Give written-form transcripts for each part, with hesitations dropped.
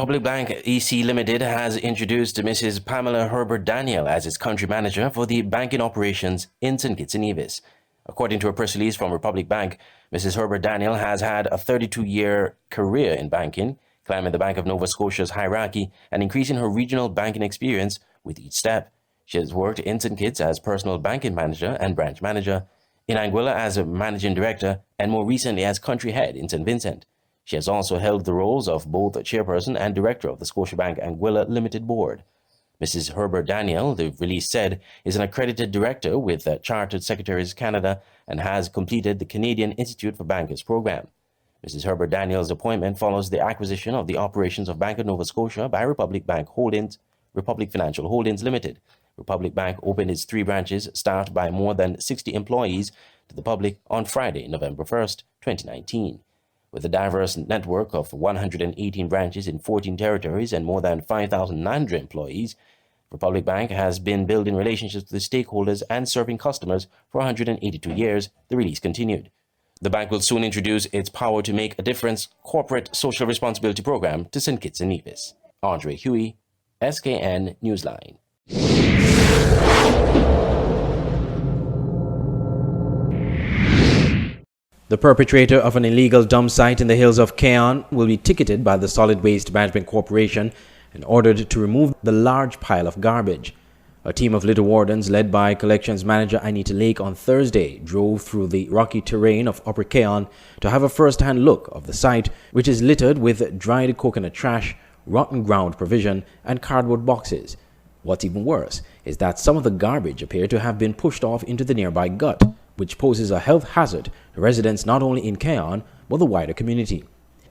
Republic Bank EC Limited has introduced Mrs. Pamela Herbert Daniel as its country manager for the banking operations in St. Kitts and Nevis. According to a press release from Republic Bank, Mrs. Herbert Daniel has had a 32-year career in banking, climbing the Bank of Nova Scotia's hierarchy and increasing her regional banking experience with each step. She has worked in St. Kitts as personal banking manager and branch manager, in Anguilla as a managing director, and more recently as country head in St. Vincent. She has also held the roles of both chairperson and director of the Scotiabank Anguilla Limited Board. Mrs. Herbert Daniel, the release said, is an accredited director with Chartered Secretaries Canada and has completed the Canadian Institute for Bankers program. Mrs. Herbert Daniel's appointment follows the acquisition of the operations of Bank of Nova Scotia by Republic Bank Holdings, Republic Financial Holdings Limited. Republic Bank opened its 3 branches, staffed by more than 60 employees, to the public on Friday, November 1st, 2019. With a diverse network of 118 branches in 14 territories and more than 5,900 employees, Republic Bank has been building relationships with stakeholders and serving customers for 182 years, the release continued. The bank will soon introduce its Power to Make a Difference corporate social responsibility program to St. Kitts and Nevis. Andre Huey, SKN Newsline. The perpetrator of an illegal dump site in the hills of Cayon will be ticketed by the Solid Waste Management Corporation and ordered to remove the large pile of garbage. A team of litter wardens led by collections manager Anita Lake on Thursday drove through the rocky terrain of Upper Cayon to have a first-hand look of the site, which is littered with dried coconut trash, rotten ground provision, and cardboard boxes. What's even worse is that some of the garbage appear to have been pushed off into the nearby gut, which poses a health hazard to residents not only in Cayon, but the wider community.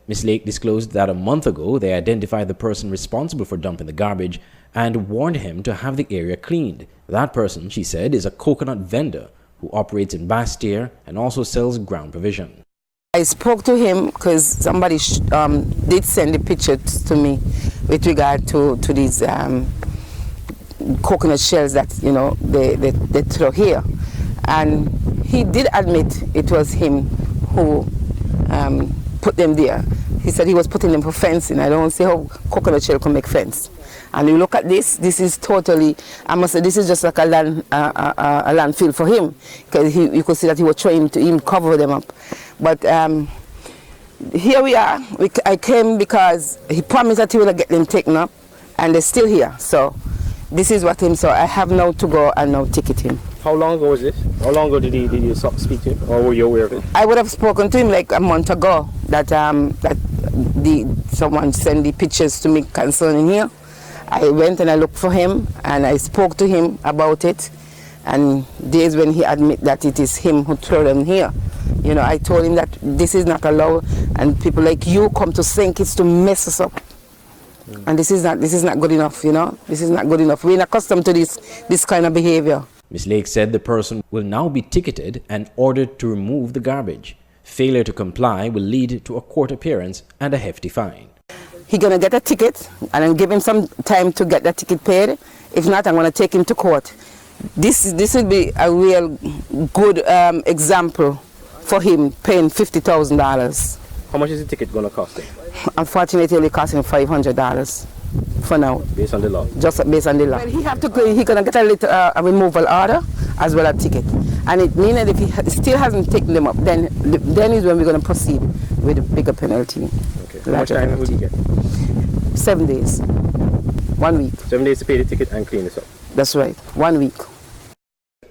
Ms. Lake disclosed that a month ago they identified the person responsible for dumping the garbage and warned him to have the area cleaned. That person, she said, is a coconut vendor who operates in Bastyr and also sells ground provision. I spoke to him because somebody did send the pictures to me with regard to these coconut shells that they throw here. And he did admit it was him who put them there. He said he was putting them for fencing. I don't see how coconut shell can make fence. And you look at this is totally, I must say, this is just like a landfill for him. Because you could see that he was trying to even cover them up. But here we are. I came because he promised that he would get them taken up. And they're still here. So this is what him, so I have now to go and now ticket him. How long ago was this? How long ago did you speak to him, or were you aware of it? I would have spoken to him like a month ago. That someone sent the pictures to me concerning here. I went and I looked for him and I spoke to him about it. And days when he admit that it is him who threw them here. I told him that this is not allowed, and people like you come to St. Kitts to mess us up. And this is not good enough. This is not good enough. We're not accustomed to this kind of behavior. Ms. Lake said the person will now be ticketed and ordered to remove the garbage. Failure to comply will lead to a court appearance and a hefty fine. He's going to get a ticket, and I'll give him some time to get that ticket paid. If not, I'm going to take him to court. This will be a real good example for him paying $50,000. How much is the ticket going to cost him? Unfortunately, it'll cost him $500 for now. Based on the law? Just based on the law. Well, he's going to get a removal order as well as a ticket. And it means that if he still hasn't taken them up, then is when we're going to proceed with a bigger penalty. Okay. How much time will he get? 7 days. 1 week. 7 days to pay the ticket and clean this up? That's right. 1 week.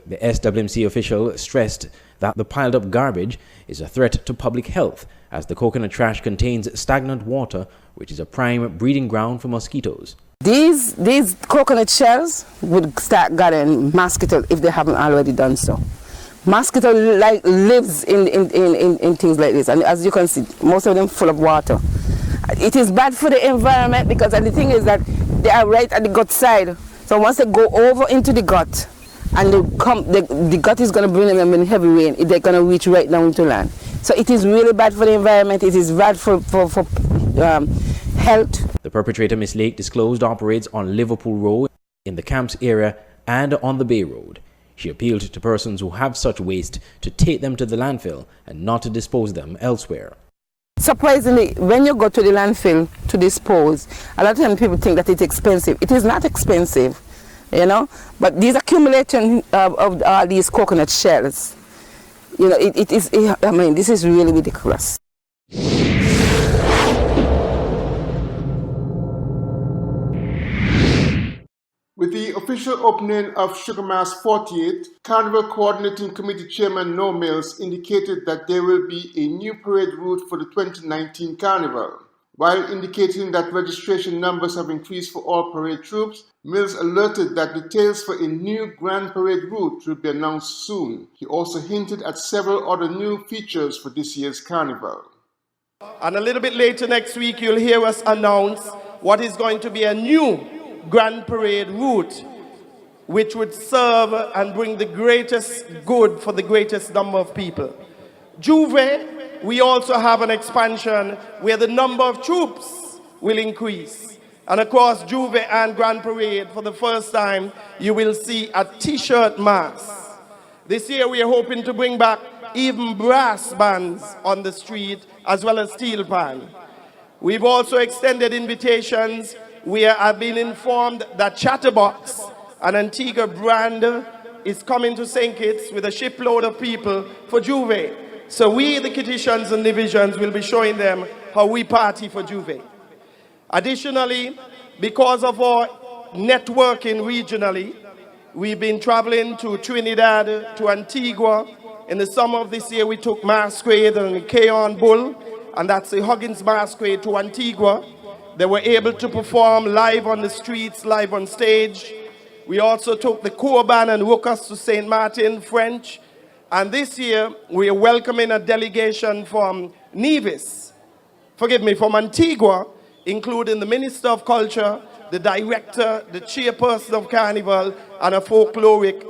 The SWMC official stressed that the piled up garbage is a threat to public health, as the coconut trash contains stagnant water, which is a prime breeding ground for mosquitoes. These coconut shells would start gathering mosquito if they haven't already done so. Mosquito lives in things like this, and as you can see, most of them full of water. It is bad for the environment because, and the thing is that they are right at the gut side. So once they go over into the gut, and the gut is going to bring them in heavy rain, they're going to reach right down into land. So it is really bad for the environment. It is bad for health. The perpetrator, Ms. Lake, disclosed operates on Liverpool Road, in the Camps area, and on the Bay Road. She appealed to persons who have such waste to take them to the landfill and not to dispose them elsewhere. Surprisingly, when you go to the landfill to dispose, a lot of times people think that it's expensive. It is not expensive, you know, but these accumulation of all these coconut shells, you know, it is, I mean, this is really ridiculous. With the official opening of Sugar Mass 48, Carnival Coordinating Committee Chairman Noel Mills indicated that there will be a new parade route for the 2019 Carnival. While indicating that registration numbers have increased for all parade troops, Mills alerted that details for a new Grand Parade route will be announced soon. He also hinted at several other new features for this year's Carnival. And a little bit later next week, you'll hear us announce what is going to be a new Grand Parade route, which would serve and bring the greatest good for the greatest number of people. Juve, we also have an expansion where the number of troops will increase. And across Juve and Grand Parade, for the first time, you will see a t-shirt mass. This year we are hoping to bring back even brass bands on the street, as well as steel pan. We've also extended invitations. We have been informed that Chatterbox, an Antigua brand, is coming to St. Kitts with a shipload of people for Juve. So we, the Kittitians and divisions, will be showing them how we party for Juve. Additionally, because of our networking regionally, we've been traveling to Trinidad, to Antigua. In the summer of this year, we took Masquerade and the Keon Bull, and that's the Huggins Masquerade to Antigua. They were able to perform live on the streets, live on stage. We also took the Corban and Ruckus to St. Martin, French. And this year, we are welcoming a delegation from Nevis, from Antigua, including the Minister of Culture, the Director, the Chairperson of Carnival, and a folkloric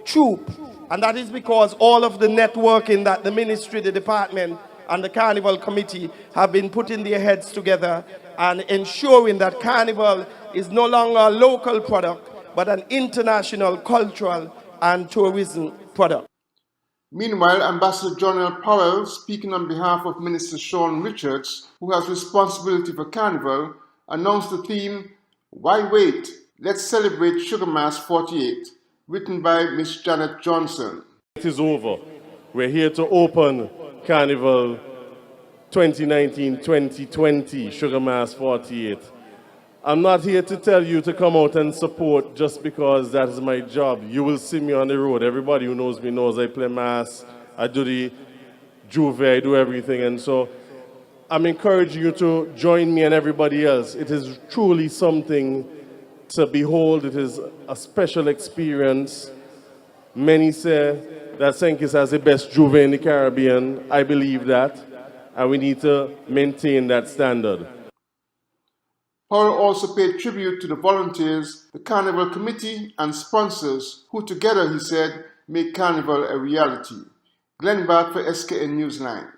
troupe. And that is because all of the networking that the Ministry, the Department, and the Carnival Committee have been putting their heads together and ensuring that Carnival is no longer a local product, but an international cultural and tourism product. Meanwhile, Ambassador Jonel Powell, speaking on behalf of Minister Sean Richards, who has responsibility for Carnival, announced the theme, "Why Wait? Let's Celebrate Sugar Mass 48, written by Miss Janet Johnson. It is over. We're here to open Carnival 2019-2020, Sugar Mass 48. I'm not here to tell you to come out and support just because that is my job. You will see me on the road. Everybody who knows me knows I play mass, I do the Juve, I do everything. And so I'm encouraging you to join me and everybody else. It is truly something to behold. It is a special experience. Many say that St. Kitts has the best Juve in the Caribbean. I believe that. And we need to maintain that standard. Powell also paid tribute to the volunteers, the Carnival Committee, and sponsors who together, he said, make Carnival a reality. Glenn Bart for SKN Newsline.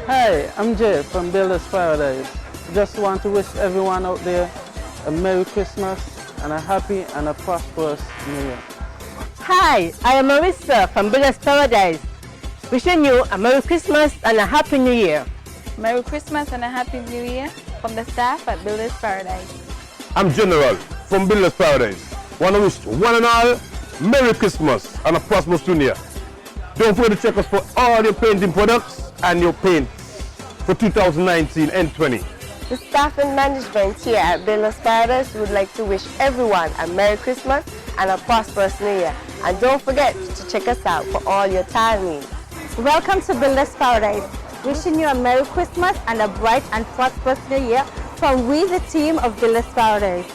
Hi, I'm Jay from Builders Paradise. Just want to wish everyone out there a Merry Christmas and a happy and a prosperous New Year. Hi, I am Marissa from Builders Paradise. Wishing you a Merry Christmas and a Happy New Year. Merry Christmas and a Happy New Year from the staff at Builders Paradise. I'm General from Builders Paradise. Want to wish one and all Merry Christmas and a prosperous New Year. Don't forget to check us for all your painting products and your paint for 2019 and 20. The staff and management here at Builders Paradise would like to wish everyone a Merry Christmas and a prosperous New Year. And don't forget to check us out for all your tile needs. Welcome to Builders Paradise. Wishing you a Merry Christmas and a bright and prosperous New Year from we, the team of Builders Paradise.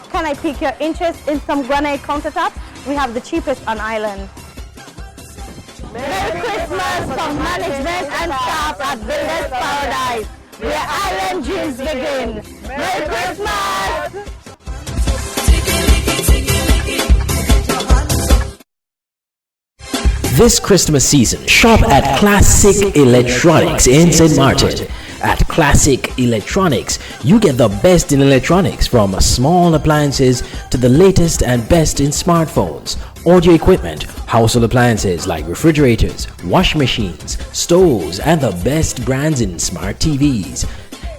Can I pique your interest in some granite countertops? We have the cheapest on island. Merry Christmas from management and staff at Builders Paradise, where island dreams begin. Merry Christmas! This Christmas season, shop at Classic Electronics in St. Martin. At Classic Electronics, you get the best in electronics, from small appliances to the latest and best in smartphones, audio equipment, household appliances like refrigerators, wash machines, stoves, and the best brands in smart TVs.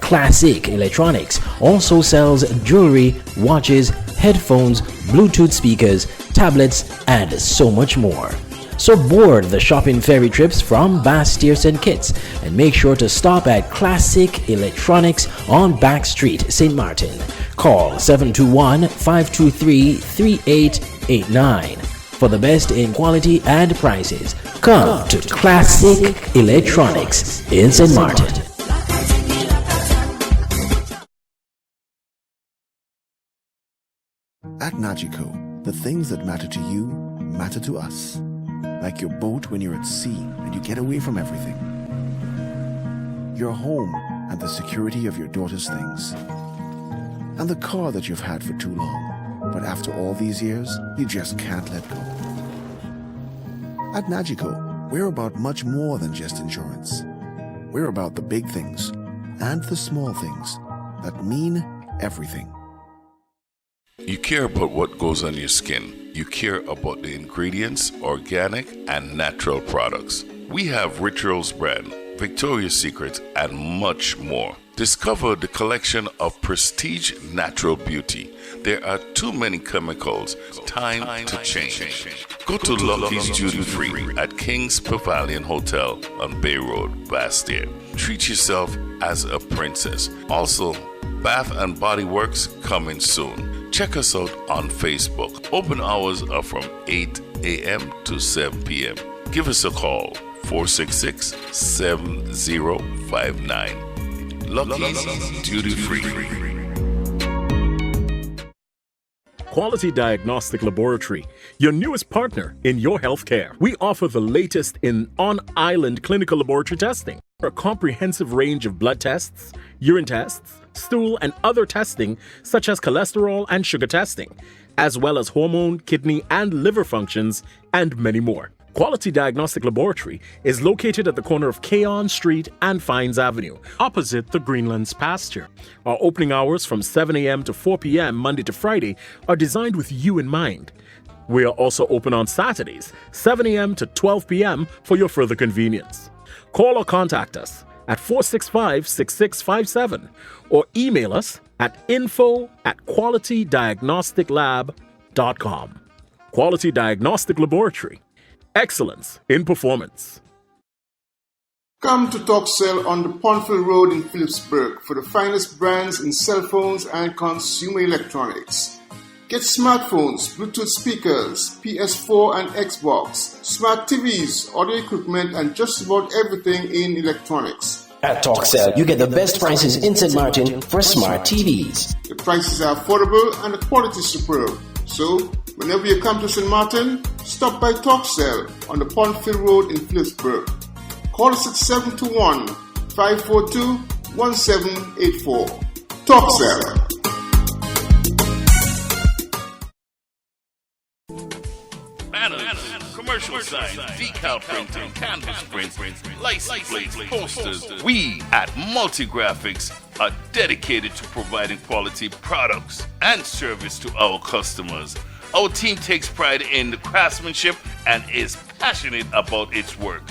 Classic Electronics also sells jewelry, watches, headphones, Bluetooth speakers, tablets, and so much more. So board the shopping ferry trips from Bass Steers and Kitts and make sure to stop at Classic Electronics on Back Street, St. Martin. Call 721-523-3889 for the best in quality and prices. Come to Classic Electronics in St. Martin. At Nagico, the things that matter to you matter to us. Like your boat when you're at sea and you get away from everything. Your home and the security of your daughter's things. And the car that you've had for too long, but after all these years, you just can't let go. At Nagico, we're about much more than just insurance. We're about the big things and the small things that mean everything. You care about what goes on your skin. You care about the ingredients, organic and natural products. We have Rituals brand, Victoria's Secret, and much more. Discover the collection of prestige natural beauty. There are too many chemicals. Time to change. Go to Lucky's Duty Free at King's Pavilion Hotel on Bay Road, Bastille. Treat yourself as a princess. Also, Bath and Body Works coming soon. Check us out on Facebook. Open hours are from 8 a.m. to 7 p.m. Give us a call, 466-7059. Lucky's Duty Free. Quality Diagnostic Laboratory, your newest partner in your healthcare. We offer the latest in on-island clinical laboratory testing. A comprehensive range of blood tests, urine tests, stool and other testing such as cholesterol and sugar testing, as well as hormone, kidney and liver functions, and many more. Quality Diagnostic Laboratory is located at the corner of Keon Street and Fines Avenue, opposite the Greenlands pasture. Our opening hours from 7 a.m. to 4 p.m. Monday to Friday are designed with you in mind. We are also open on Saturdays, 7 a.m. to 12 p.m. for your further convenience. Call or contact us at 465-6657 or email us at info@qualitydiagnosticlab.com. Quality Diagnostic Laboratory. Excellence in performance. Come to Talk Cell on the Pontville Road in Phillipsburg for the finest brands in cell phones and consumer electronics. Get smartphones, Bluetooth speakers, PS4 and Xbox, smart TVs, audio equipment, and just about everything in electronics. At TalkCell, you get the best prices in St. Martin for smart TVs. The prices are affordable and the quality is superb. So, whenever you come to St. Martin, stop by TalkCell on the Pontville Road in Phillipsburg. Call us at 721-542-1784. TalkCell. Banners, commercial signs, decal printing, canvas prints, license plates, posters. We at Multigraphics are dedicated to providing quality products and service to our customers. Our team takes pride in the craftsmanship and is passionate about its work.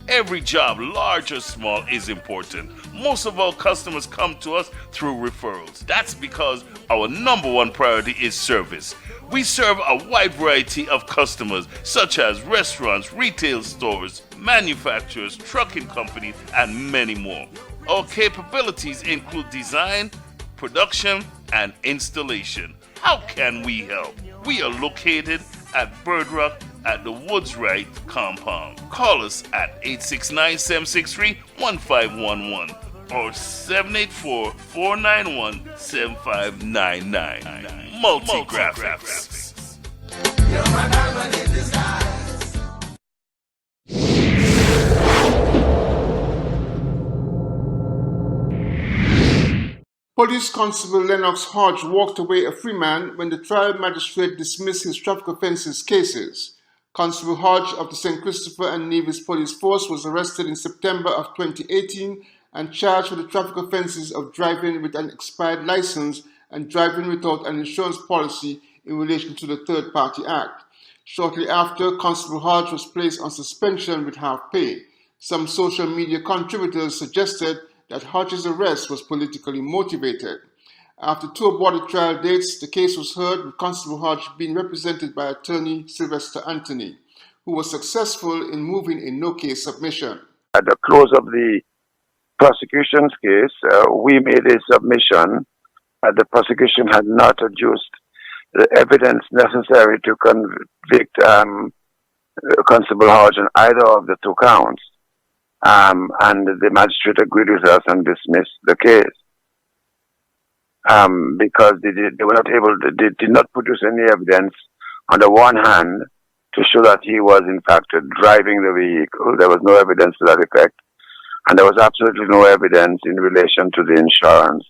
Every job, large or small, is important. Most of our customers come to us through referrals. That's because our number one priority is service. We serve a wide variety of customers, such as restaurants, retail stores, manufacturers, trucking companies, and many more. Our capabilities include design, production, and installation. How can we help? We are located at Bird Rock at the Woods Right compound. Call us at 869-763-1511 or 784-491-7599. Multigraphics. Police Constable Lennox Hodge walked away a free man when the trial magistrate dismissed his traffic offences cases. Constable Hodge of the St. Christopher and Nevis Police Force was arrested in September of 2018 and charged for the traffic offences of driving with an expired license and driving without an insurance policy in relation to the Third Party Act. Shortly after, Constable Hodge was placed on suspension with half pay. Some social media contributors suggested that Hodge's arrest was politically motivated. After 2 aborted trial dates, the case was heard with Constable Hodge being represented by attorney Sylvester Anthony, who was successful in moving a no-case submission. At the close of the prosecution's case, we made a submission that the prosecution had not adduced the evidence necessary to convict Constable Hodge on either of the 2 counts. And the magistrate agreed with us and dismissed the case. Because they did not produce any evidence on the one hand to show that he was in fact driving the vehicle. There was no evidence to that effect. And there was absolutely no evidence in relation to the insurance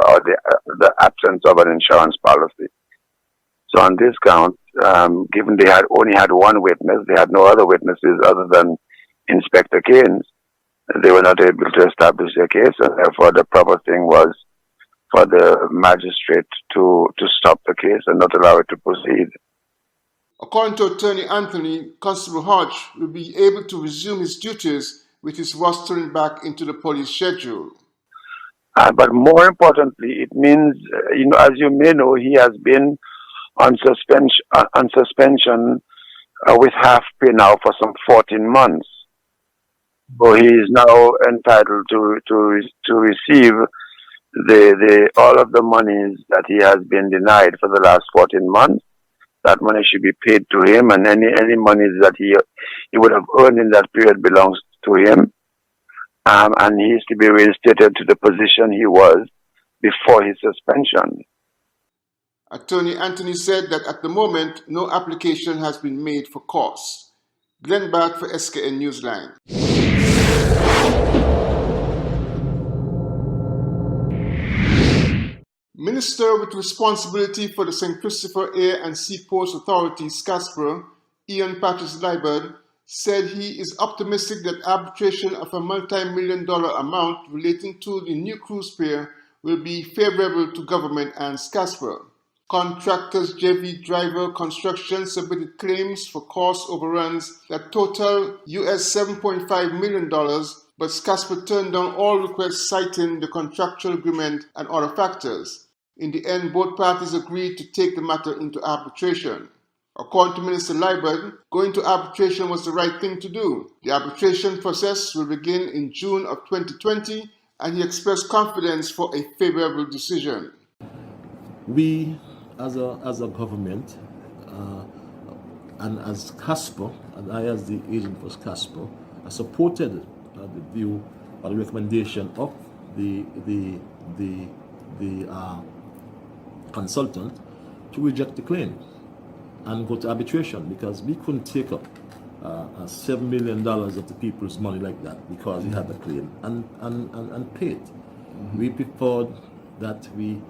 or the absence of an insurance policy. So on this count, given they had only had 1 witness, they had no other witnesses other than Inspector Keynes, they were not able to establish their case, and therefore the proper thing was for the magistrate to stop the case and not allow it to proceed. According to Attorney Anthony, Constable Hodge will be able to resume his duties with his rostering back into the police schedule. But more importantly, it means, as you may know, he has been on suspension with half pay now for some 14 months. So he is now entitled to receive all of the monies that he has been denied for the last 14 months. That money should be paid to him, and any monies that he would have earned in that period belongs to him. And he is to be reinstated to the position he was before his suspension. Attorney Anthony said that at the moment, no application has been made for costs. Glenn Bart for SKN Newsline. Minister with responsibility for the St. Christopher Air and Seaports Authority, SCASPR, Ian Patrice-Liebert, said he is optimistic that arbitration of a multi-million-dollar amount relating to the new cruise pier will be favorable to government and SCASPR. Contractors JV Driver Construction submitted claims for cost overruns that total US $7.5 million, but SCASPR turned down all requests citing the contractual agreement and other factors. In the end, both parties agreed to take the matter into arbitration. According to Minister Liebert, going to arbitration was the right thing to do. The arbitration process will begin in June of 2020, and he expressed confidence for a favorable decision. We, as a government, and as CASPR, and I as the agent for CASPR, I supported the view or the recommendation of the consultant to reject the claim and go to arbitration, because we couldn't take up $7 million of the people's money like that because we had the claim and pay it. We preferred that we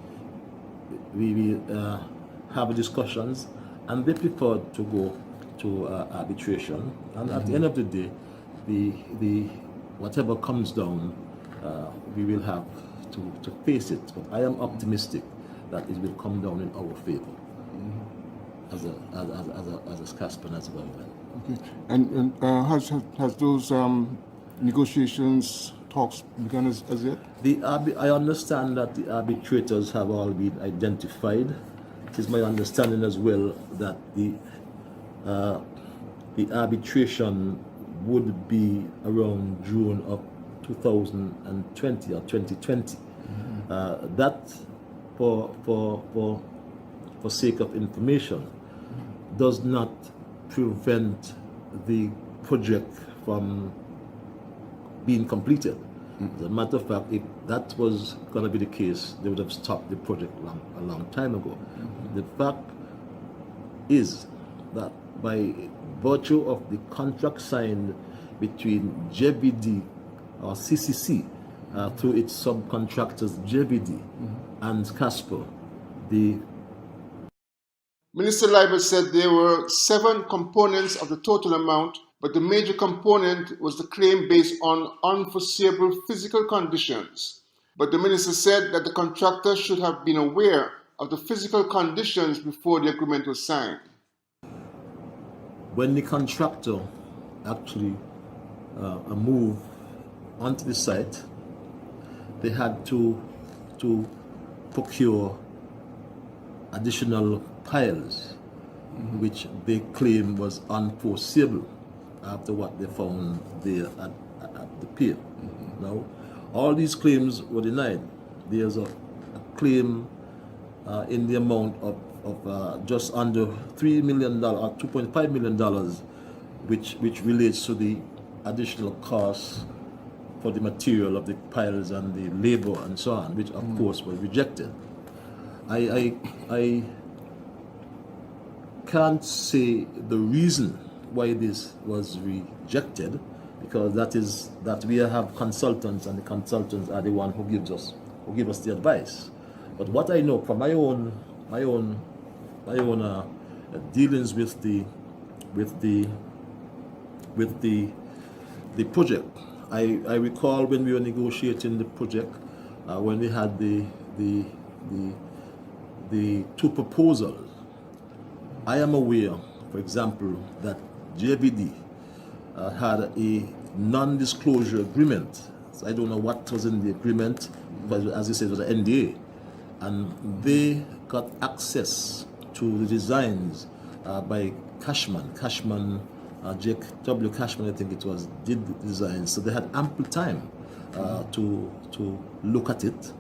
have discussions, and they preferred to go to arbitration. And at the end of the day, the whatever comes down, we will have to face it. But I am optimistic that it will come down in our favor as a SCASPR and as a government. Okay. And has those negotiations, talks begun as yet? I understand that the arbitrators have all been identified. It is my understanding as well that the arbitration would be around June of 2020 or 2020. That, for sake of information, does not prevent the project from being completed. As a matter of fact, if that was going to be the case, they would have stopped the project a long time ago. The fact is that by virtue of the contract signed between JVD or CCC through its subcontractors JVD and CASPR, Minister Liebert said there were 7 components of the total amount, but the major component was the claim based on unforeseeable physical conditions. But the minister said that the contractor should have been aware of the physical conditions before the agreement was signed. When the contractor actually moved onto the site, they had to procure additional piles, which they claim was unforeseeable after what they found there at the pier. Now, all these claims were denied. There's a claim in the amount of just under $3 million or $2.5 million, which relates to the additional costs for the material of the piles and the labor and so on, which of course was rejected. I can't say the reason why this was rejected, because that we have consultants, and the consultants are the one who give us the advice. But what I know from my own dealings with the project, I recall when we were negotiating the project, when we had the two proposals. I am aware, for example, that JVD had a non-disclosure agreement. So I don't know what was in the agreement, but as you said, it was an NDA. And they got access to the designs by Cashman, Jake W. Cashman, I think it was, did the designs. So they had ample time to look at it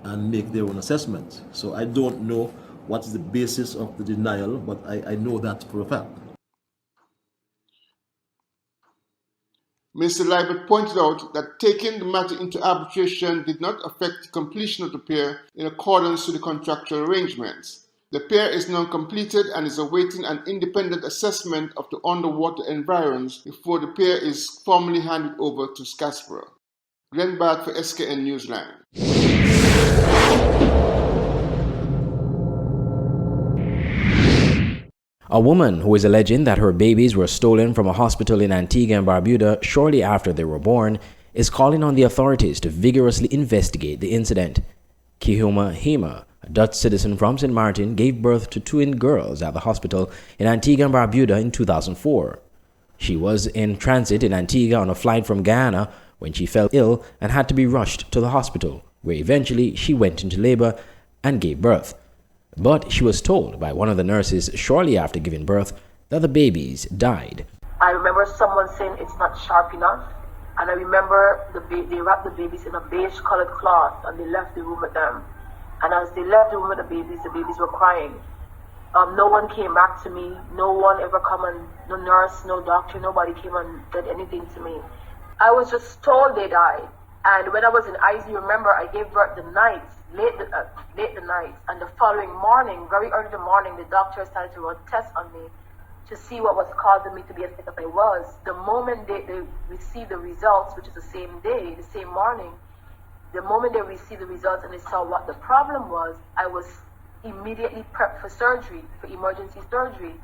and make their own assessment. So I don't know what is the basis of the denial, but I know that for a fact. Mr. Libert pointed out that taking the matter into arbitration did not affect the completion of the pier in accordance with the contractual arrangements. The pier is now completed and is awaiting an independent assessment of the underwater environs before the pier is formally handed over to Scottsboro. Glenn Bart for SKN Newsline. A woman who is alleging that her babies were stolen from a hospital in Antigua and Barbuda shortly after they were born is calling on the authorities to vigorously investigate the incident. Kihuma Hema, a Dutch citizen from St. Martin, gave birth to twin girls at the hospital in Antigua and Barbuda in 2004. She was in transit in Antigua on a flight from Guyana when she fell ill and had to be rushed to the hospital, where eventually she went into labor and gave birth. But she was told by one of the nurses shortly after giving birth that the babies died. I remember someone saying it's not sharp enough, and I remember they wrapped the babies in a beige colored cloth and they left the room with them. And as they left the room with the babies were crying. No one came back to me. No one ever come and, no nurse, no doctor, nobody came and did anything to me. I was just told they died. And when I was in ICU, remember, I gave birth the night, late the night, and the following morning, very early in the morning, the doctor started to run tests on me to see what was causing me to be as sick as I was. The moment they received the results, which is the same day, the same morning, the moment they received the results and they saw what the problem was, I was immediately prepped for surgery, for emergency surgery.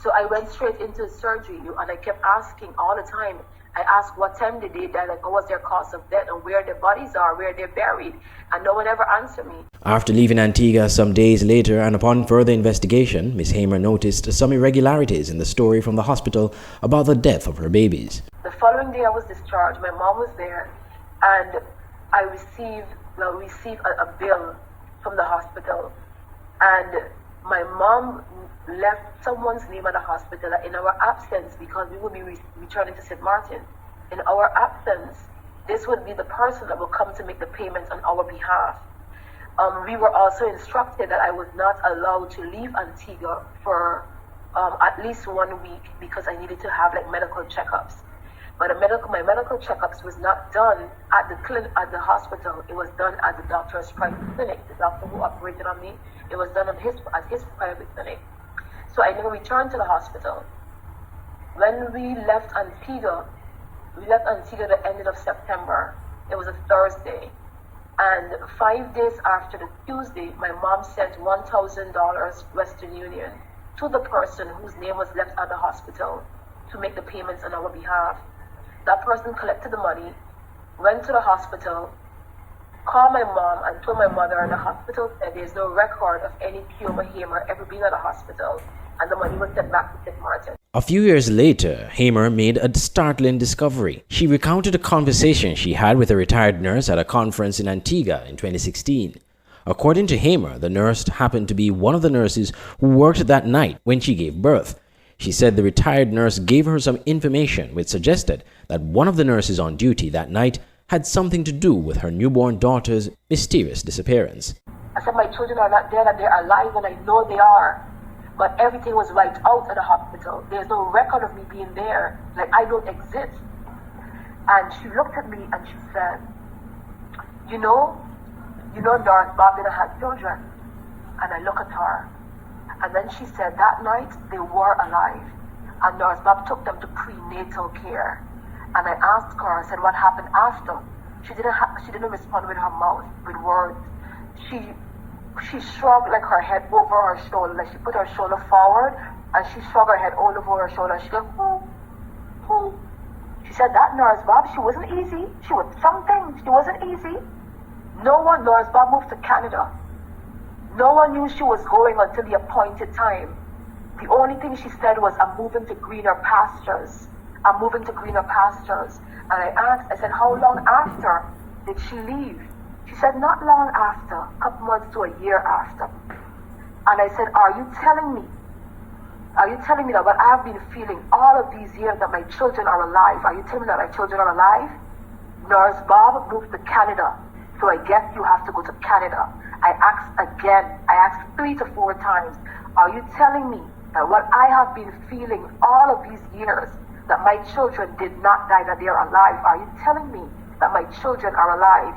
So I went straight into surgery, and I kept asking all the time. I asked what time did they die, like what was their cause of death and where their bodies are, where they're buried, and no one ever answered me. After leaving Antigua some days later and upon further investigation, Ms. Hamer noticed some irregularities in the story from the hospital about the death of her babies. The following day I was discharged, my mom was there, and I received a bill from the hospital, and my mom left someone's name at the hospital in our absence, because we would be returning to St. Martin. In our absence, this would be the person that will come to make the payments on our behalf. We were also instructed that I was not allowed to leave Antigua for at least 1 week because I needed to have like medical checkups. But my medical checkups was not done at the hospital. It was done at the doctor's private clinic. The doctor who operated on me, it was done at his private clinic. So I never returned to the hospital. When we left Antigua the end of September. It was a Thursday. And 5 days after the Tuesday, my mom sent $1,000 Western Union to the person whose name was left at the hospital. to make the payments on our behalf. That person collected the money, went to the hospital, called my mom and told my mother, and the hospital said there's no record of any Kioma Hamer ever being at the hospital, and the money was sent back to St. Martin. A few years later, Hamer made a startling discovery. She recounted a conversation she had with a retired nurse at a conference in Antigua in 2016. According to Hamer, the nurse happened to be one of the nurses who worked that night when she gave birth. She said the retired nurse gave her some information which suggested that one of the nurses on duty that night had something to do with her newborn daughter's mysterious disappearance. I said my children are not dead and they're alive, and I know they are. But everything was wiped out at the hospital. There's no record of me being there. Like I don't exist. And she looked at me and she said, you know Doris Bob didn't have children. And I look at her. And then she said that night they were alive. And Doris Bob took them to prenatal care. And I asked her, I said, what happened after? She didn't respond with her mouth, with words. She shrugged like her head over her shoulder, like she put her shoulder forward and she shrugged her head all over her shoulder. She goes, who? She said that Nurse Bob, she wasn't easy. She was something. She wasn't easy. No one, Nurse Bob moved to Canada. No one knew she was going until the appointed time. The only thing she said was, I'm moving to greener pastures. I'm moving to greener pastures. And I asked, I said, how long after did she leave? She said, not long after, a couple months to a year after. And I said, are you telling me that what I've been feeling all of these years that my children are alive? Are you telling me that my children are alive? Nurse Bob moved to Canada, so I guess you have to go to Canada. I asked again, I asked 3 to 4 times, are you telling me that what I have been feeling all of these years, that my children did not die, that they are alive? Are you telling me that my children are alive?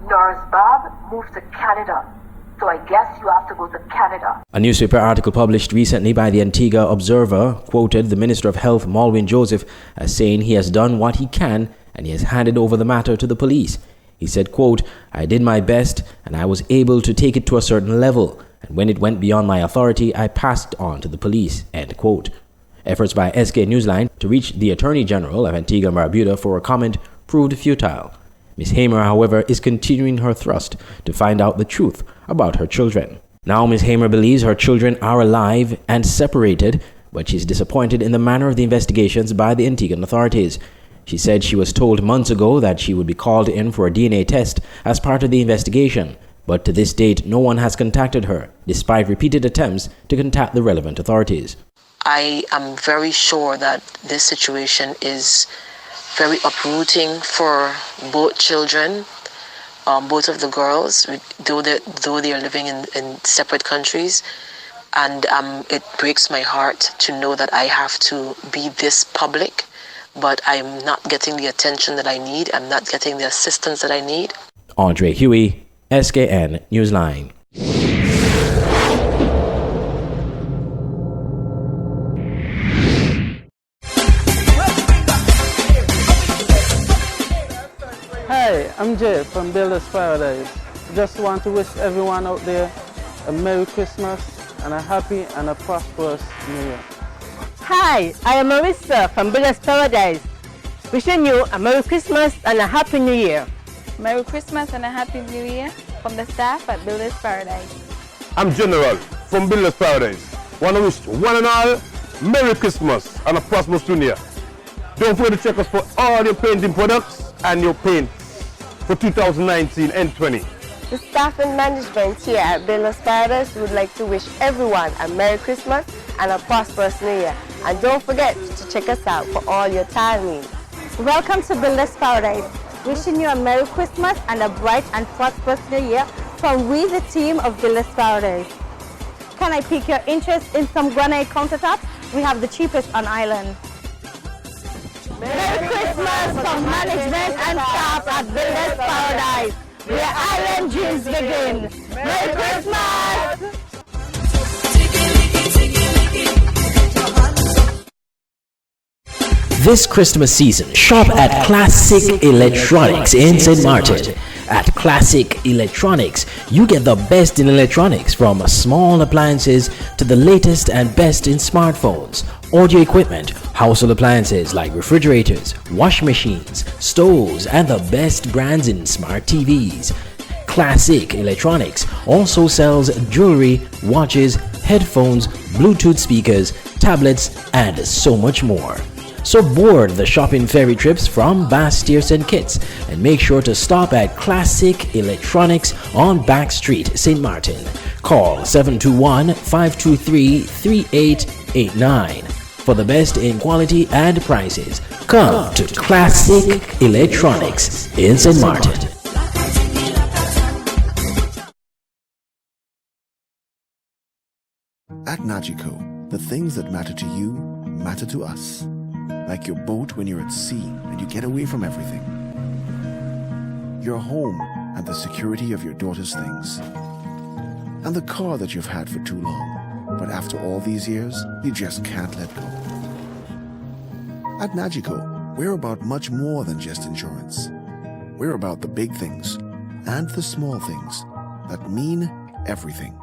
Nurse Bob moved to Canada, so I guess you have to go to Canada. A newspaper article published recently by the Antigua Observer quoted the Minister of Health, Malwin Joseph, as saying he has done what he can and he has handed over the matter to the police. He said, quote, I did my best and I was able to take it to a certain level, and when it went beyond my authority, I passed on to the police, end quote. Efforts by SK Newsline to reach the Attorney General of Antigua and Barbuda for a comment proved futile. Ms. Hamer, however, is continuing her thrust to find out the truth about her children. Now Ms. Hamer believes her children are alive and separated, but she's disappointed in the manner of the investigations by the Antiguan authorities. She said she was told months ago that she would be called in for a DNA test as part of the investigation, but to this date no one has contacted her, despite repeated attempts to contact the relevant authorities. I am very sure that this situation is very uprooting for both children, both of the girls, though they are living in separate countries. And it breaks my heart to know that I have to be this public, but I'm not getting the attention that I need. I'm not getting the assistance that I need. Andre Huey, SKN Newsline. Hi, I'm Jay from Builders Paradise. Just want to wish everyone out there a Merry Christmas and a happy and a prosperous New Year. Hi, I am Marissa from Builders Paradise. Wishing you a Merry Christmas and a Happy New Year. Merry Christmas and a Happy New Year from the staff at Builders Paradise. I'm General from Builders Paradise. Want to wish one and all Merry Christmas and a prosperous New Year. Don't forget to check us for all your painting products and your paint for 2019 and 20. The staff and management here at Builders Paradise would like to wish everyone a Merry Christmas and a prosperous New Year. And don't forget to check us out for all your tile needs. Welcome to Builders Paradise. Wishing you a Merry Christmas and a bright and prosperous New Year from we, the team of Builders Paradise. Can I pique your interest in some granite countertops? We have the cheapest on island. Merry Christmas from management and staff at Builders Paradise, where island dreams begin. Merry Christmas! This Christmas season, shop at Classic Electronics in St. Martin. At Classic Electronics, you get the best in electronics, from small appliances to the latest and best in smartphones. audio equipment, household appliances like refrigerators, washing machines, stoves, and the best brands in smart TVs. Classic Electronics also sells jewelry, watches, headphones, Bluetooth speakers, tablets, and so much more. So board the shopping ferry trips from Bass Steers and Kitts and make sure to stop at Classic Electronics on Back Street, St. Martin. Call 721-523-3889. For the best in quality and prices, come to Classic Electronics in St. Martin. At Nagico, the things that matter to you matter to us. Like your boat when you're at sea and you get away from everything. Your home and the security of your daughter's things. And the car that you've had for too long, but after all these years, you just can't let go. At Nagico, we're about much more than just insurance. We're about the big things and the small things that mean everything.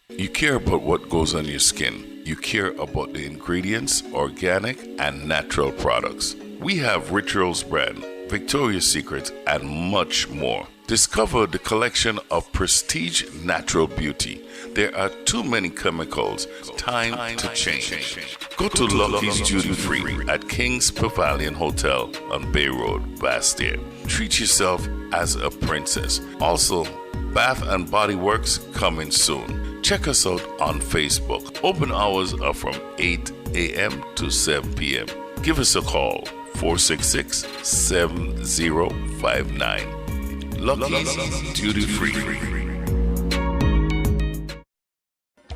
You care about what goes on your skin. You care about the ingredients, organic and natural products. We have Rituals brand, Victoria's Secret, and much more. Discover the collection of prestige natural beauty. There are too many chemicals. Time to change. Go to Lucky's Duty Free at King's Pavilion Hotel on Bay Road, Bastyr. Treat yourself as a princess. Also, Bath and Body Works coming soon. Check us out on Facebook. Open hours are from 8 a.m. to 7 p.m. Give us a call, 466-7059. Lucky's Duty Free.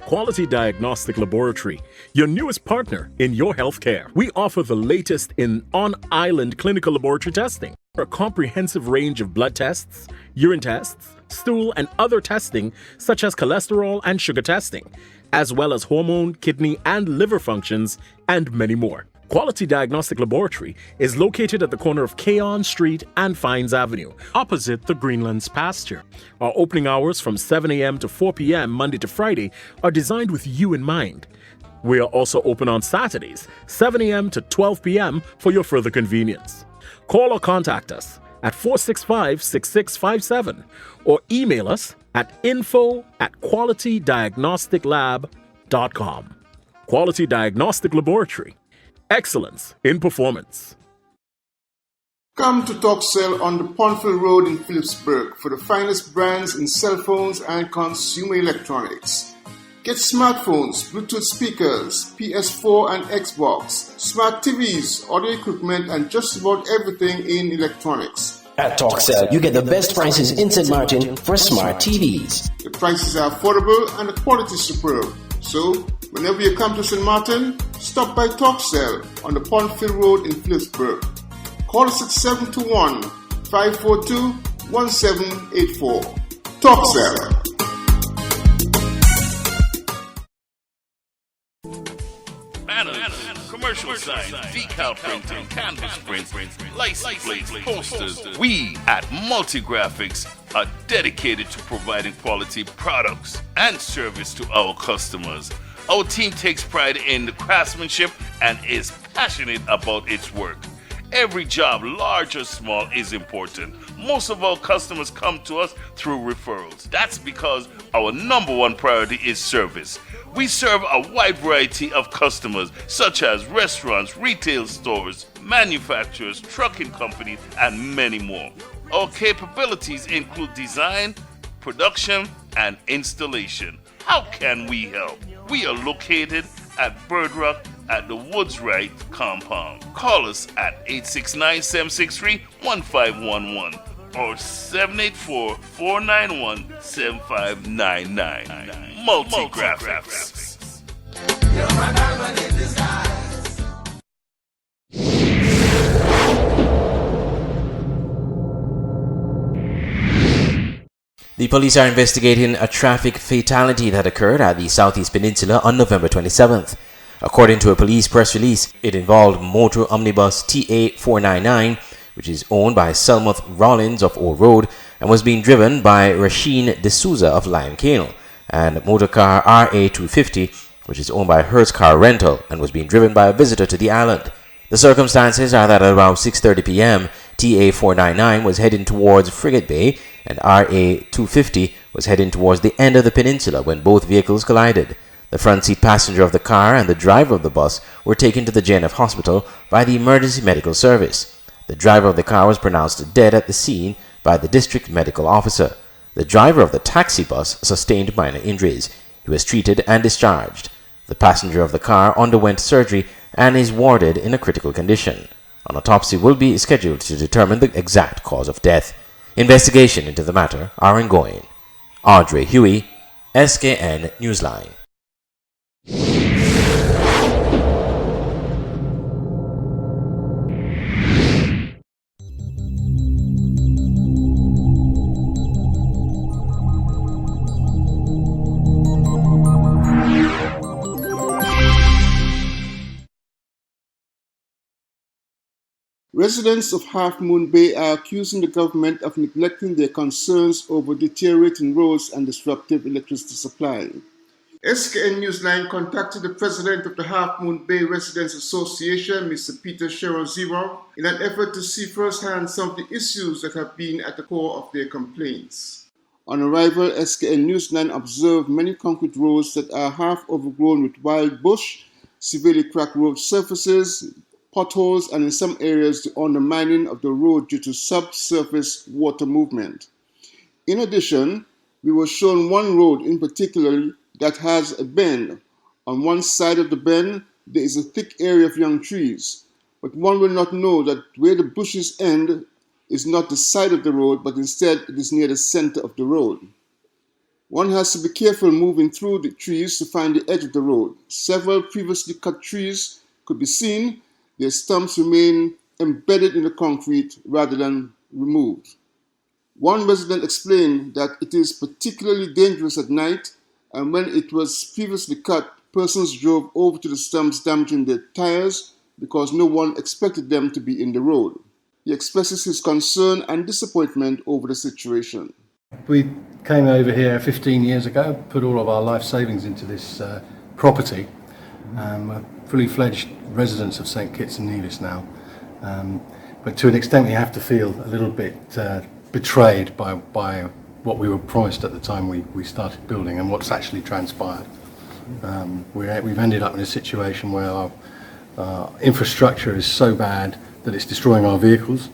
Quality Diagnostic Laboratory, your newest partner in your healthcare. We offer the latest in on-island clinical laboratory testing. A comprehensive range of blood tests, urine tests, stool and other testing such as cholesterol and sugar testing, as well as hormone, kidney and liver functions, and many more. Quality Diagnostic Laboratory is located at the corner of Keon Street and Fines Avenue, opposite the Greenlands pasture. Our opening hours from 7 a.m. to 4 p.m. Monday to Friday are designed with you in mind. We are also open on Saturdays, 7 a.m. to 12 p.m. for your further convenience. Call or contact us at 465-6657 or email us at info@qualitydiagnosticlab.com. Quality Diagnostic Laboratory. Excellence in performance. Come to Talk Cell on the Pontville Road in Phillipsburg for the finest brands in cell phones and consumer electronics. Get smartphones, Bluetooth speakers, PS4 and Xbox, smart TVs, audio equipment, and just about everything in electronics. At TalkCell, you get the best prices in St. Martin for smart TVs. The prices are affordable and the quality is superb. So, whenever you come to St. Martin, stop by TalkCell on the Pontville Road in Phillipsburg. Call us at 721-542-1784. TalkCell. Banners, commercial signs, decal printing, canvas prints, license plates, posters. We at Multigraphics are dedicated to providing quality products and service to our customers. Our team takes pride in the craftsmanship and is passionate about its work. Every job, large or small, is important. Most of our customers come to us through referrals. That's because our number one priority is service. We serve a wide variety of customers, such as restaurants, retail stores, manufacturers, trucking companies, and many more. Our capabilities include design, production, and installation. How can we help? We are located at Bird Rock at the Woods Right compound. Call us at 869-763-1511 or 784-491-7599. Multigraphics. The police are investigating a traffic fatality that occurred at the Southeast Peninsula on November 27th. According to a police press release, it involved motor omnibus TA499, which is owned by Selmuth Rollins of Old Road and was being driven by Rasheen D'Souza of Lion Cane, and motor car RA250, which is owned by Hertz Car Rental and was being driven by a visitor to the island. The circumstances are that at around 6:30 p.m., TA 499 was heading towards Frigate Bay and RA 250 was heading towards the end of the peninsula when both vehicles collided. The front seat passenger of the car and the driver of the bus were taken to the JNF hospital by the emergency medical service. The driver of the car was pronounced dead at the scene by the district medical officer. The driver of the taxi bus sustained minor injuries. He was treated and discharged. The passenger of the car underwent surgery and is warded in a critical condition. An autopsy will be scheduled to determine the exact cause of death. Investigation into the matter are ongoing. Audrey Huey, SKN Newsline. Residents of Half Moon Bay are accusing the government of neglecting their concerns over deteriorating roads and disruptive electricity supply. SKN Newsline contacted the president of the Half Moon Bay Residents Association, Mr. Peter Sheron-Zero, in an effort to see firsthand some of the issues that have been at the core of their complaints. On arrival, SKN Newsline observed many concrete roads that are half overgrown with wild bush, severely cracked road surfaces, potholes, and in some areas the undermining of the road due to subsurface water movement. In addition, we were shown one road in particular that has a bend. On one side of the bend, there is a thick area of young trees, but one will not know that where the bushes end is not the side of the road, but instead it is near the center of the road. One has to be careful moving through the trees to find the edge of the road. Several previously cut trees could be seen. Their stumps remain embedded in the concrete rather than removed. One resident explained that it is particularly dangerous at night, and when it was previously cut, persons drove over to the stumps, damaging their tires because no one expected them to be in the road. He expresses his concern and disappointment over the situation. We came over here 15 years ago, put all of our life savings into this property. We're fully fledged residents of St Kitts and Nevis now, but to an extent we have to feel a little bit betrayed by what we were promised at the time we started building and what's actually transpired. We've ended up in a situation where our infrastructure is so bad that it's destroying our vehicles.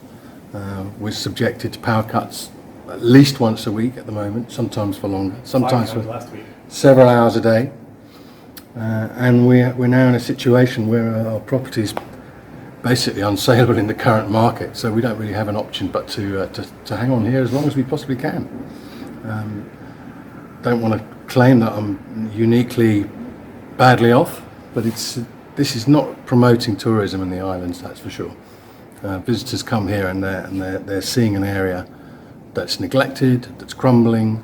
We're subjected to power cuts at least once a week at the moment, sometimes for longer, sometimes for several hours a day. And we're now in a situation where our property is basically unsaleable in the current market, so we don't really have an option but to hang on here as long as we possibly can. Don't want to claim that I'm uniquely badly off, but this is not promoting tourism in the islands, that's for sure. Visitors come here and they're seeing an area that's neglected, that's crumbling.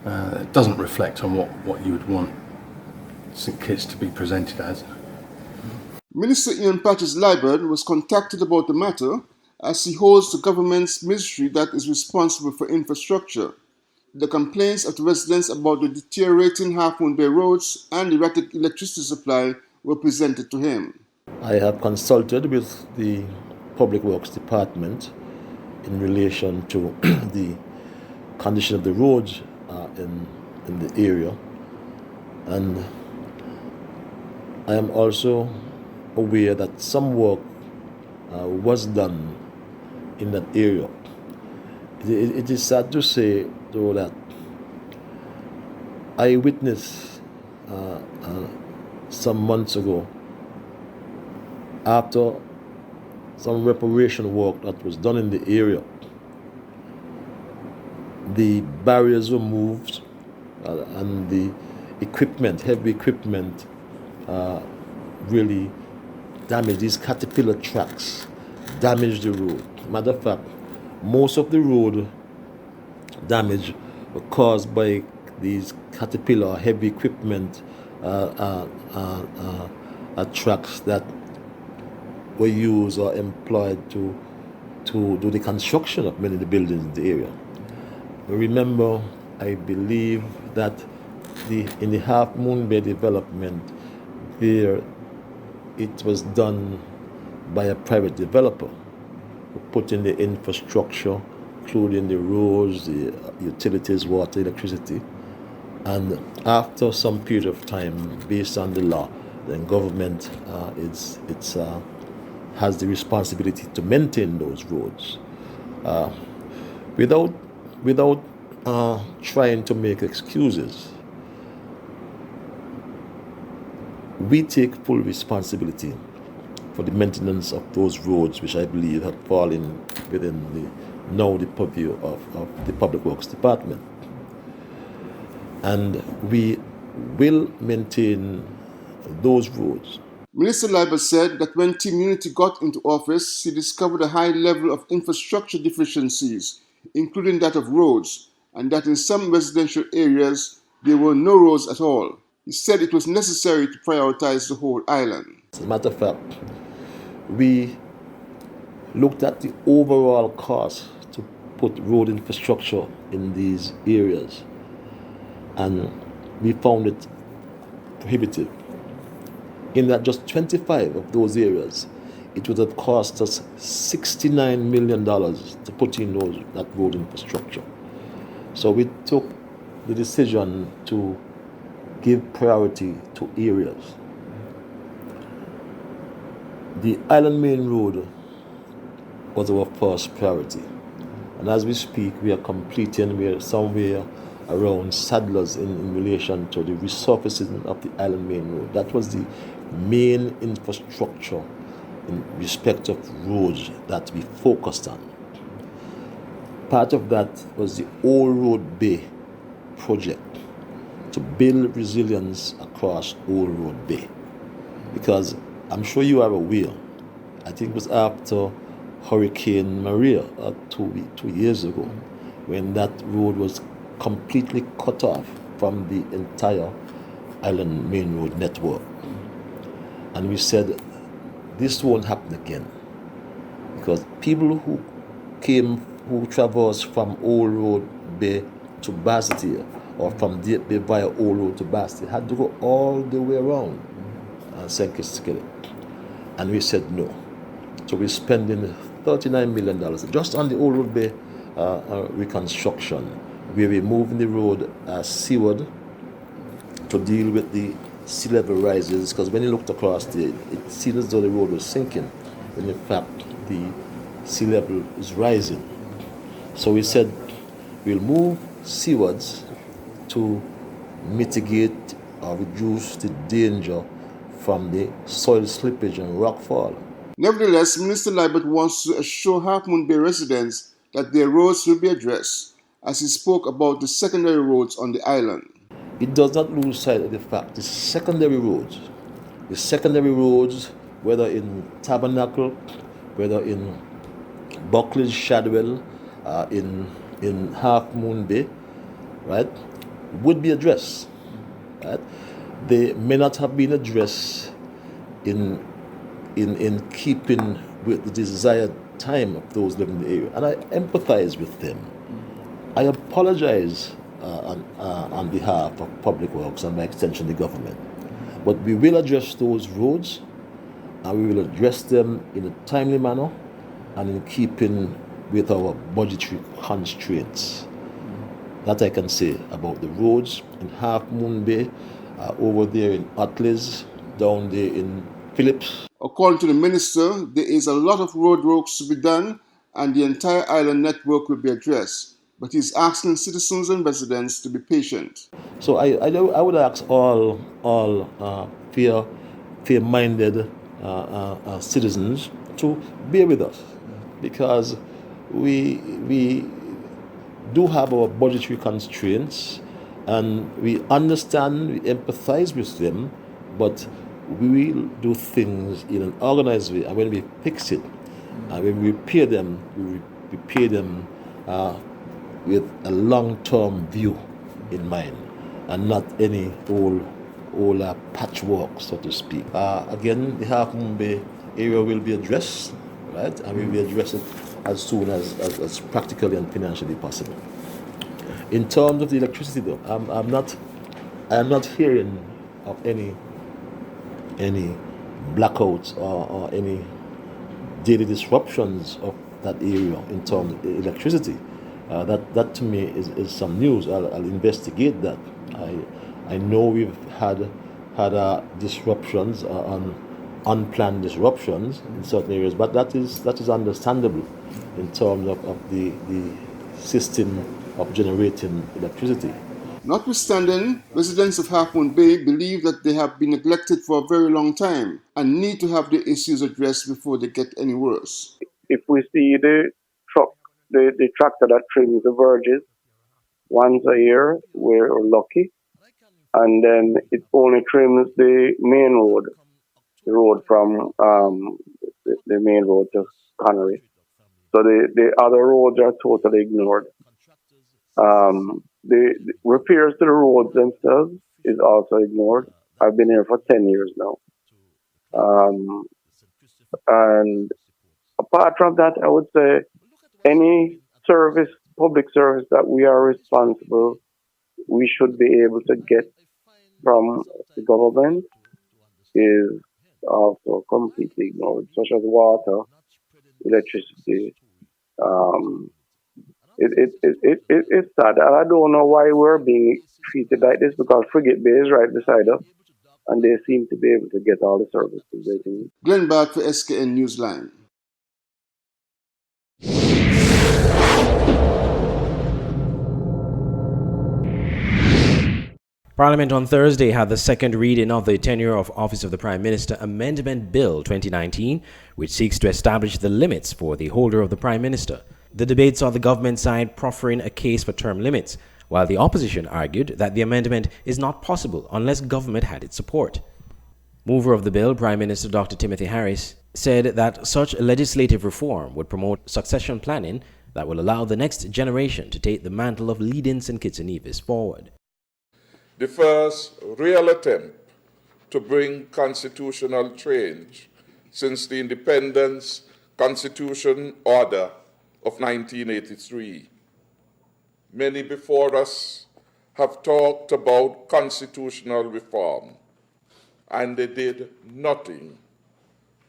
It doesn't reflect on what you would want St Kitts to be presented as. Minister Ian Patches-Liburd was contacted about the matter as he holds the government's ministry that is responsible for infrastructure. The complaints of the residents about the deteriorating Half Moon Bay roads and erratic electricity supply were presented to him. I have consulted with the Public Works Department in relation to the condition of the roads in the area, and I am also aware that some work was done in that area. It is sad to say, though, that I witnessed some months ago, after some reparation work that was done in the area, the barriers were moved and the equipment, heavy equipment, really damaged. These caterpillar tracks damaged the road. Matter of fact, most of the road damage were caused by these caterpillar heavy equipment tracks that were used or employed to do the construction of many of the buildings in the area. Remember, I believe that in the Half Moon Bay development, there it was done by a private developer who put in the infrastructure, including the roads, the utilities, water, electricity. And after some period of time, based on the law, then government has the responsibility to maintain those roads without trying to make excuses. We take full responsibility for the maintenance of those roads, which I believe have fallen within the purview of the Public Works Department. And we will maintain those roads. Minister Leiber said that when Team Unity got into office, he discovered a high level of infrastructure deficiencies, including that of roads, and that in some residential areas there were no roads at all. He said it was necessary to prioritize the whole island. As a matter of fact, we looked at the overall cost to put road infrastructure in these areas, and we found it prohibitive. In that just 25 of those areas, it would have cost us $69 million to put in that road infrastructure. So we took the decision to give priority to areas. The Island Main Road was our first priority. And as we speak, we are somewhere around Sadlers in relation to the resurfacing of the Island Main Road. That was the main infrastructure in respect of roads that we focused on. Part of that was the Old Road Bay project to build resilience across Old Road Bay. Because I'm sure you are aware, I think it was after Hurricane Maria 2 years ago, when that road was completely cut off from the entire Island Main Road network. And we said, this won't happen again. Because people who traversed from Old Road Bay to Basseterre, or from Deep Bay via Old Road to Basseterre, had to go all the way around St. Kitts to get it. And we said no. So we're spending $39 million just on the Old Road Bay reconstruction, where we're moving the road seaward to deal with the sea level rises, because when you looked across it seemed as though the road was sinking, when in fact the sea level is rising. So we said we'll move seawards to mitigate or reduce the danger from the soil slippage and rockfall. Nevertheless, Minister Libert wants to assure Half Moon Bay residents that their roads will be addressed, as he spoke about the secondary roads on the island. It does not lose sight of the fact the secondary roads, whether in Tabernacle, whether in Buckley's Shadwell, in Half Moon Bay, right, would be addressed. Right? They may not have been addressed in keeping with the desired time of those living in the area. And I empathize with them. I apologize on behalf of Public Works and by extension the government. But we will address those roads, and we will address them in a timely manner and in keeping with our budgetary constraints. That I can say about the roads in Half Moon Bay, over there in Atlas, down there in Phillips. According to the minister, there is a lot of road works to be done and the entire island network will be addressed. But he's asking citizens and residents to be patient. So I would ask all fair-minded citizens to bear with us, because we do have our budgetary constraints, and we understand, we empathize with them, but we will do things in an organized way. And when we fix it, and when we repair them, with a long-term view in mind, and not any old patchwork, so to speak. Again, the Half Moon Bay area will be addressed, right? And we will address it as soon as practically and financially possible. In terms of the electricity, though, I'm not I am not hearing of any blackouts or any daily disruptions of that area in terms of electricity. That to me is some news. I'll investigate that. I know we've had disruptions unplanned disruptions in certain areas, but that is understandable in terms of the system of generating electricity. Notwithstanding, residents of Half Moon Bay believe that they have been neglected for a very long time and need to have the issues addressed before they get any worse. If we see the truck, the tractor that trims the verges once a year, we're lucky. And then it only trims the main road, the road from the main road to Connery. So the other roads are totally ignored. The repairs to the roads themselves is also ignored. I've been here for 10 years now. And apart from that, I would say any service, public service that we are responsible, we should be able to get from the government is also completely ignored, such as water, electricity. It's sad, and I don't know why we're being treated like this, because Frigate Bay is right beside us, and they seem to be able to get all the services they need. Glenn Bart for SKN Newsline. Parliament on Thursday had the second reading of the Tenure of Office of the Prime Minister Amendment Bill 2019, which seeks to establish the limits for the holder of the Prime Minister. The debate saw the government side proffering a case for term limits, while the opposition argued that the amendment is not possible unless government had its support. Mover of the bill, Prime Minister Dr. Timothy Harris, said that such legislative reform would promote succession planning that will allow the next generation to take the mantle of leading St. Kitts and Nevis forward. The first real attempt to bring constitutional change since the Independence Constitution Order of 1983. Many before us have talked about constitutional reform, and they did nothing,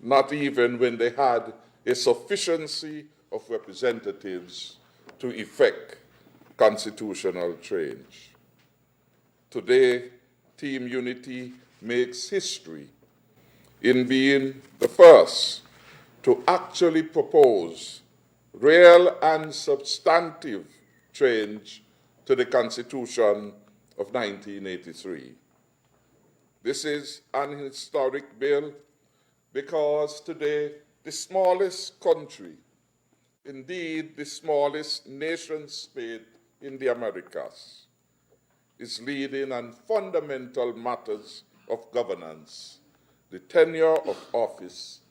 not even when they had a sufficiency of representatives to effect constitutional change. Today, Team Unity makes history in being the first to actually propose real and substantive change to the Constitution of 1983. This is an historic bill because today the smallest country, indeed the smallest nation state in the Americas, is leading on fundamental matters of governance, the tenure of office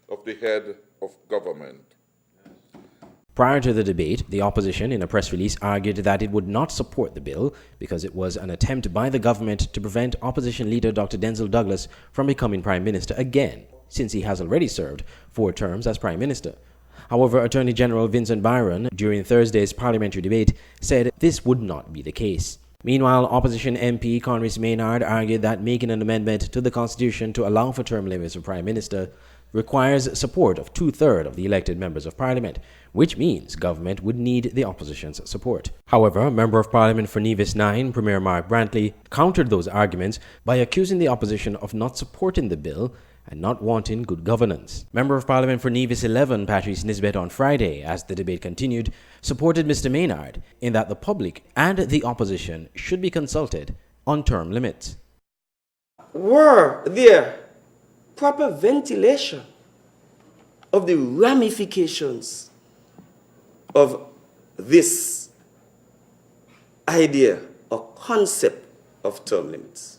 of the head of government. Prior to the debate, the opposition in a press release argued that it would not support the bill because it was an attempt by the government to prevent opposition leader Dr. Denzil Douglas from becoming Prime Minister again, since he has already served 4 terms as Prime Minister. However, Attorney General Vincent Byron, during Thursday's parliamentary debate, said this would not be the case. Meanwhile, opposition MP Conris Maynard argued that making an amendment to the Constitution to allow for term limits for Prime Minister requires support of 2/3 of the elected members of Parliament, which means government would need the opposition's support. However, Member of Parliament for Nevis 9, Premier Mark Brantley, countered those arguments by accusing the opposition of not supporting the bill and not wanting good governance. Member of Parliament for Nevis 11, Patrice Nisbet, on Friday, as the debate continued, supported Mr. Maynard in that the public and the opposition should be consulted on term limits. Were there proper ventilation of the ramifications of this idea or concept of term limits?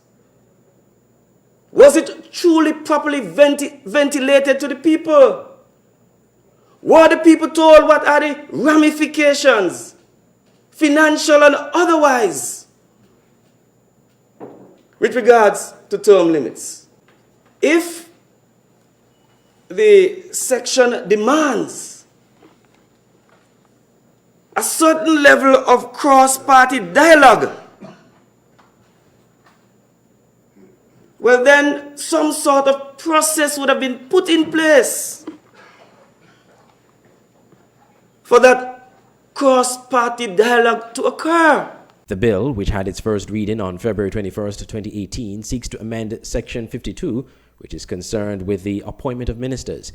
Was it truly properly ventilated to the people? Were the people told what are the ramifications, financial and otherwise, with regards to term limits? If the section demands a certain level of cross-party dialogue well then some sort of process would have been put in place for that cross-party dialogue to occur. The bill, which had its first reading on February 21st, 2018, seeks to amend Section 52, which is concerned with the appointment of ministers.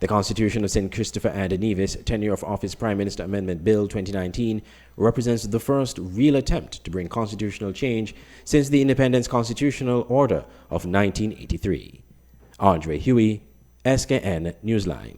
The Constitution of St. Christopher and Nevis Tenure of Office Prime Minister Amendment Bill 2019 represents the first real attempt to bring constitutional change since the Independence Constitutional Order of 1983. Andre Huey, SKN Newsline.